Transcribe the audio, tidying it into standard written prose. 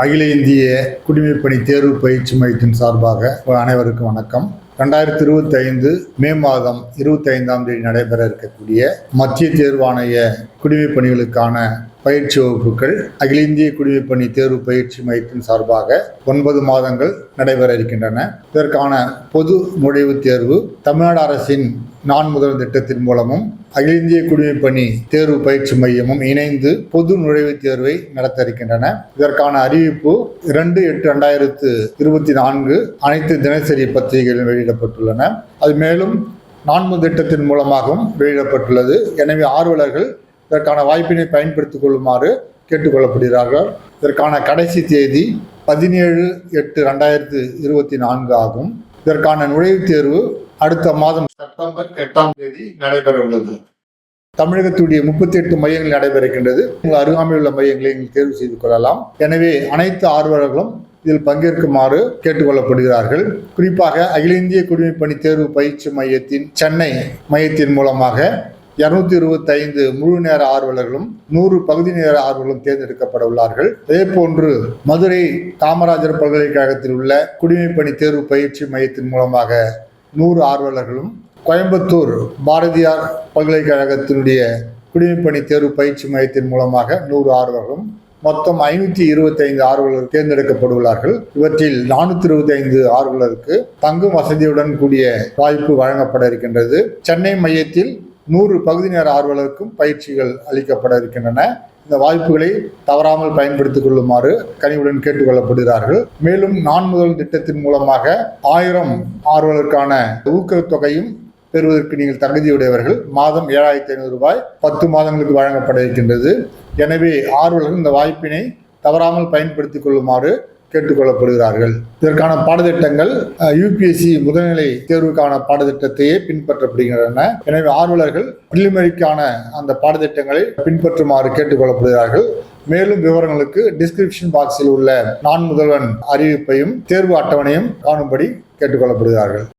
அகில இந்திய குடிமைப்பணி தேர்வு பயிற்சி மையத்தின் சார்பாக அனைவருக்கும் வணக்கம். 2025 மே மாதம் 25ஆம் தேதி நடைபெற இருக்கக்கூடிய மத்திய தேர்வாணைய குடிமைப் பணிகளுக்கான பயிற்சி வகுப்புகள் அகில இந்திய குடிமைப்பணி தேர்வு பயிற்சி மையத்தின் சார்பாக 9 மாதங்கள் நடைபெற இருக்கின்றன. இதற்கான பொது நுழைவுத் தேர்வு தமிழ்நாடு அரசின் நான் முதல் திட்டத்தின் மூலமும் அகில இந்திய குடிமைப்பணி தேர்வு பயிற்சி மையமும் இணைந்து பொது நுழைவுத் தேர்வை நடத்த இருக்கின்றன. இதற்கான அறிவிப்பு 2/8/2024 அனைத்து தினசரி பத்திரிகைகளில் வெளியிடப்பட்டுள்ளன. அது மேலும் நான் முதல் திட்டத்தின் மூலமாகவும் வெளியிடப்பட்டுள்ளது. எனவே ஆர்வலர்கள் இதற்கான வாய்ப்பினை பயன்படுத்திக் கொள்ளுமாறு கேட்டுக்கொள்ளப்படுகிறார்கள். இதற்கான கடைசி தேதி 17/8/2024 ஆகும். இதற்கான நுழைவுத் தேர்வு அடுத்த மாதம் செப்டம்பர் 8ஆம் தேதி நடைபெற உள்ளது. தமிழகத்துடைய 38 மையங்கள் நடைபெறுகின்றது. உங்கள் அருகாமையில் உள்ள மையங்களை நீங்கள் தேர்வு செய்து கொள்ளலாம். எனவே அனைத்து ஆர்வலர்களும் இதில் பங்கேற்குமாறு கேட்டுக்கொள்ளப்படுகிறார்கள். குறிப்பாக அகில இந்திய குடிமைப்பணி தேர்வு பயிற்சி மையத்தின் சென்னை மையத்தின் மூலமாக 225 முழு நேர ஆர்வலர்களும் 100 பகுதி நேர ஆர்வலர்களும் தேர்ந்தெடுக்கப்பட உள்ளார்கள். அதே போன்று மதுரை காமராஜர் பல்கலைக்கழகத்தில் உள்ள குடிமைப்பணி தேர்வு பயிற்சி மையத்தின் மூலமாக 100 ஆர்வலர்களும், கோயம்புத்தூர் பாரதியார் பல்கலைக்கழகத்தினுடைய குடிமைப்பணி தேர்வு பயிற்சி மையத்தின் மூலமாக 100 ஆர்வலர்களும், மொத்தம் 525 ஆர்வலர்கள் தேர்ந்தெடுக்கப்படுள்ளார்கள். இவற்றில் 425 ஆர்வலருக்கு தங்கும் வசதியுடன் கூடிய வாய்ப்பு வழங்கப்பட இருக்கின்றது. சென்னை மையத்தில் 100 பகுதி நேர ஆர்வலருக்கும் பயிற்சிகள் அளிக்கப்பட இருக்கின்றன. இந்த வாய்ப்புகளை தவறாமல் பயன்படுத்திக் கொள்ளுமாறு கனிவுடன் கேட்டுக்கொள்ளப்படுகிறார்கள். மேலும் நான் முதல் திட்டத்தின் மூலமாக 1000 ஆர்வலருக்கான ஊக்கத்தொகையும் பெறுவதற்கு நீங்கள் தகுதியுடையவர்கள். மாதம் 7,500 ரூபாய் 10 மாதங்களுக்கு வழங்கப்பட இருக்கின்றது. எனவே ஆர்வலர்கள் இந்த வாய்ப்பினை தவறாமல் பயன்படுத்திக் கொள்ளுமாறு கேட்டுக்கொள்ளப்படுகிறார்கள். இதற்கான பாடத்திட்டங்கள் யூபிஎஸ்சி முதல்நிலை தேர்வுக்கான பாடத்திட்டத்தையே பின்பற்றப்படுகின்றன. எனவே ஆர்வலர்கள் பிரிலிமினரிக்கான அந்த பாடத்திட்டங்களை பின்பற்றுமாறு கேட்டுக்கொள்ளப்படுகிறார்கள். மேலும் விவரங்களுக்கு டிஸ்கிரிப்ஷன் பாக்ஸில் உள்ள நான் முதல்வன் அறிவிப்பையும் தேர்வு அட்டவணையும் காணும்படி கேட்டுக்கொள்ளப்படுகிறார்கள்.